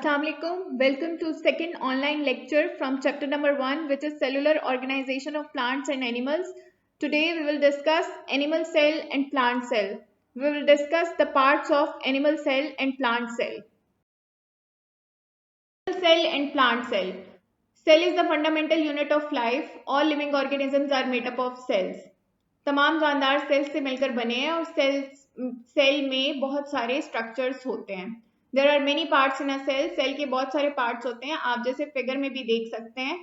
Assalamu alaikum. Welcome to second online lecture from chapter number 1, which is cellular organization of plants and animals. Today we will discuss animal cell and plant cell. We will discuss the parts of animal cell and plant cell. Animal cell and plant cell. Cell is the fundamental unit of life. All living organisms are made up of cells. तमाम जानदार sales से मिलकर बने हैं और cell में बहुत सारे स्ट्रक्चर्स होते हैं. There are many parts in a cell. Cell के बहुत सारे पार्ट्स होते हैं. आप जैसे फिगर में भी देख सकते हैं,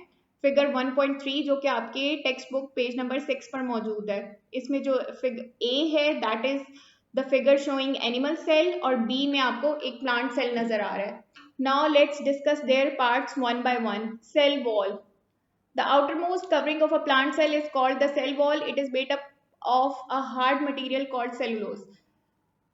फिगर 1.3 जो कि आपके टेक्स्ट बुक पेज नंबर 6 पर मौजूद है. इसमें जो फिगर ए है that is the figure showing animal cell और बी में आपको एक प्लांट सेल नजर आ रहा है. Now let's discuss their parts one by one. Cell wall. The outermost covering of a plant cell is called the cell wall. It is made up of a hard material called cellulose.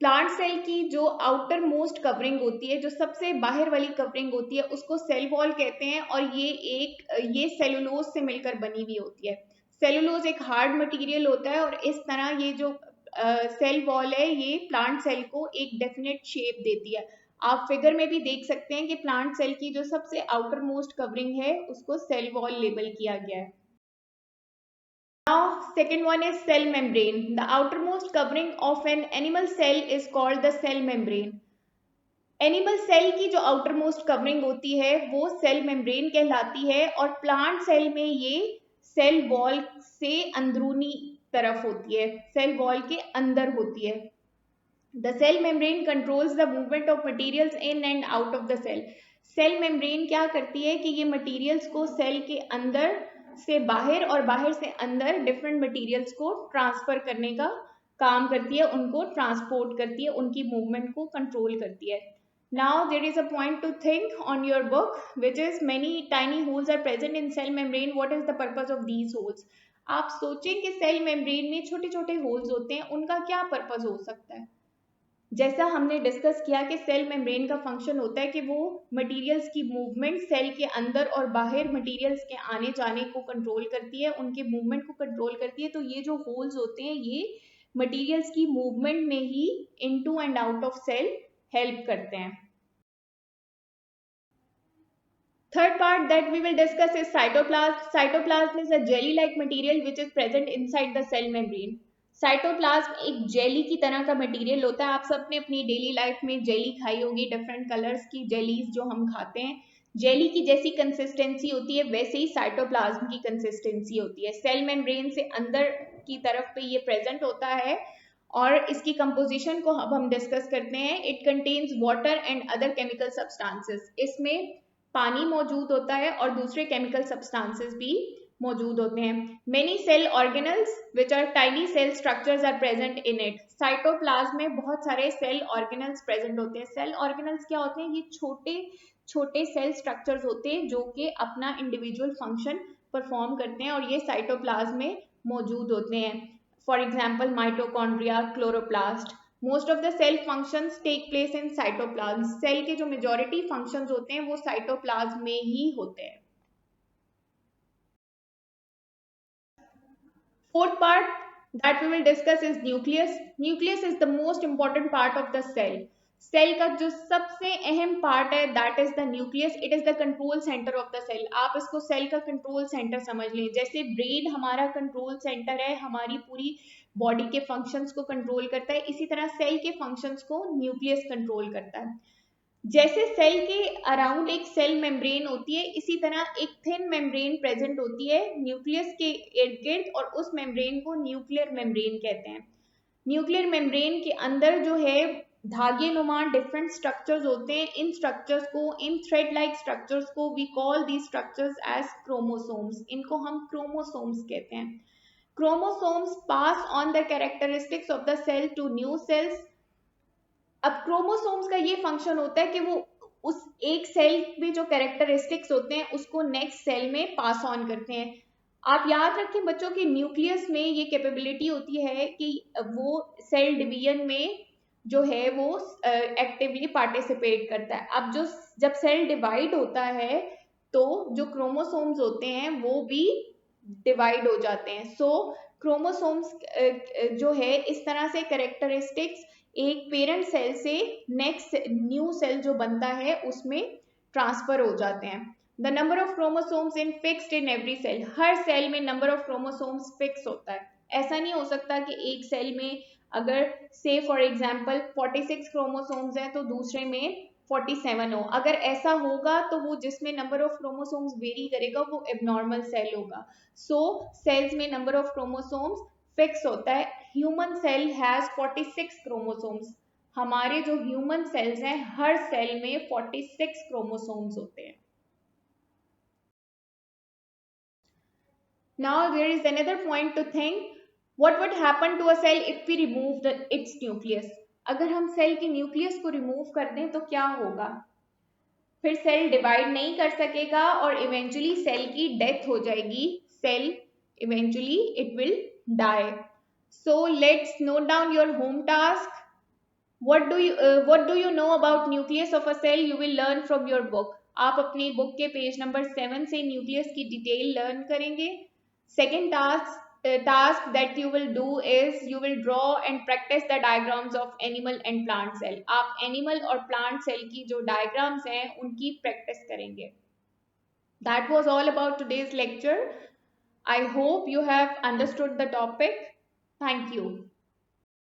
Plant cell की जो outer most covering होती है, जो सबसे बाहर वाली covering होती है, उसको सेल वॉल कहते हैं और ये सेलुलोज से मिलकर बनी हुई होती है. सेलुलोज एक हार्ड मटेरियल होता है और इस तरह ये जो सेल वॉल है ये प्लांट सेल को एक डेफिनेट शेप देती है. आप फिगर में भी देख सकते हैं कि प्लांट सेल की जो सबसे आउटर मोस्ट कवरिंग है उसको सेल वॉल लेबल किया गया है. Now, second one is cell membrane. The outermost covering of an animal cell is called the cell membrane. Animal cell की जो आउटरमोस्ट कवरिंग होती है वो सेल मेम्ब्रेन कहलाती है और प्लांट सेल में ये सेल वॉल से अंदरूनी तरफ होती है, सेल वॉल के अंदर होती है. The cell membrane controls the movement of materials in and out of the cell. Cell membrane क्या करती है कि ये मटेरियल्स को सेल के अंदर से बाहर और बाहर से अंदर डिफरेंट मटेरियल्स को ट्रांसफर करने का काम करती है, उनको ट्रांसपोर्ट करती है, उनकी मूवमेंट को कंट्रोल करती है. Now there is a point to think on your book which is many tiny holes are present in cell membrane. What is the purpose of these holes? आप सोचें कि सेल मेम्ब्रेन में छोटे छोटे holes होते हैं, उनका क्या पर्पस हो सकता है? जैसा हमने डिस्कस किया कि सेल मेम्ब्रेन का फंक्शन होता है कि वो मटेरियल्स की मूवमेंट सेल के अंदर और बाहर मटेरियल्स के आने जाने को कंट्रोल करती है, उनके मूवमेंट को कंट्रोल करती है. तो ये जो होल्स होते हैं ये मटेरियल्स की मूवमेंट में ही into and out of cell help करते हैं. Third part that we will discuss is cytoplasm. Cytoplasm is a jelly-like material which is present inside the cell membrane. Cytoplasm एक जेली की तरह का मटेरियल होता है. आप सबने अपनी डेली लाइफ में जेली खाई होगी, डिफरेंट कलर्स की जेलीज जो हम खाते हैं. जेली की जैसी कंसिस्टेंसी होती है वैसे ही साइटोप्लाज्म की कंसिस्टेंसी होती है. सेल मेम्ब्रेन से अंदर की तरफ पे ये प्रेजेंट होता है और इसकी कंपोजिशन को अब हम डिस्कस करते हैं. It contains water and other chemical substances. इसमें पानी मौजूद होता है और दूसरे केमिकल सब्सटेंसेस भी मौजूद होते हैं. Many cell organelles which are tiny cell structures are present in it. Cytoplasm में बहुत सारे सेल ऑर्गेनल्स प्रेजेंट होते हैं. सेल ऑर्गेनल्स क्या होते हैं? ये छोटे छोटे सेल स्ट्रक्चर्स होते हैं जो कि अपना इंडिविजुअल फंक्शन परफॉर्म करते हैं और ये साइटोप्लाज्म में मौजूद होते हैं. For example mitochondria, chloroplast. Most of the cell functions take place in cytoplasm. Cell के जो मेजॉरिटी फंक्शंस होते हैं वो साइटोप्लाज्म में ही होते हैं. Fourth part that we will discuss is nucleus. Nucleus is the most important part of the cell. Cell का जो सबसे अहम पार्ट है that is the nucleus. It is the control centre of the cell. आप इसको cell का control centre समझ लें. जैसे ब्रेन हमारा कंट्रोल सेंटर है, हमारी पूरी बॉडी के फंक्शंस को कंट्रोल करता है, इसी तरह सेल के फंक्शंस को न्यूक्लियस कंट्रोल करता है. जैसे सेल के अराउंड एक सेल मेम्ब्रेन होती है, इसी तरह एक थिन मेम्ब्रेन प्रेजेंट होती है न्यूक्लियस के इर्द गिर्द और उस मेम्ब्रेन को न्यूक्लियर मेम्ब्रेन कहते हैं. न्यूक्लियर मेम्ब्रेन के अंदर जो है धागे नुमा डिफरेंट स्ट्रक्चर्स होते हैं. इन स्ट्रक्चर्स को, इन थ्रेड लाइक स्ट्रक्चर्स को we call these structures as chromosomes. इनको हम क्रोमोसोम्स कहते हैं. Chromosomes pass on the characteristics of the cell to new cells. अब क्रोमोसोम्स का ये फंक्शन होता है कि वो उस एक सेल में जो कैरेक्टरिस्टिक्स होते हैं उसको नेक्स्ट सेल में पास ऑन करते हैं. आप याद रखें बच्चों कि न्यूक्लियस में ये कैपेबिलिटी होती है कि वो सेल डिवीजन में जो है वो एक्टिवली पार्टिसिपेट करता है. अब जब सेल डिवाइड होता है तो जो क्रोमोसोम्स होते हैं वो भी डिवाइड हो जाते हैं. सो क्रोमोसोम्स जो है इस तरह से कैरेक्टरिस्टिक्स एक पेरेंट सेल से नेक्स्ट न्यू सेल जो बनता है उसमें ट्रांसफर हो जाते हैं। The number of chromosomes in fixed in every cell, हर सेल में नंबर ऑफ क्रोमोसोम्स फिक्स होता है। ऐसा नहीं हो सकता कि एक सेल में अगर से फॉर एग्जांपल 46 क्रोमोसोम्स हैं तो दूसरे में 47 हो। अगर ऐसा होगा तो वो जिसमें नंबर ऑफ क्रोमोसोम्स वेरी करेगा वो एबनॉर्मल सेल होगा। सो सेल्स में नंबर ऑफ क्रोमोसोम्स फिक्स होता है। Human cell has 46 chromosomes. हमारे जो ह्यूमन सेल्स हैं हर सेल में 46 क्रोमोसोम्स होते हैं। Now there is another point to think. What would happen to a cell if we remove its nucleus? अगर हम सेल के न्यूक्लियस को रिमूव कर दें तो क्या होगा? फिर सेल डिवाइड नहीं कर सकेगा और इवेंचुअली सेल की डेथ हो जाएगी। Cell eventually it will die. So let's note down your home task. what do you know about nucleus of a cell? You will learn from your book. आप अपनी book के page number 7 से nucleus की detail learn करेंगे। Second task that you will do is you will draw and practice the diagrams of animal and plant cell. आप animal और plant cell की जो डायग्राम्स हैं उनकी प्रैक्टिस करेंगे। That was all about today's lecture. I hope you have understood the topic. Thank you.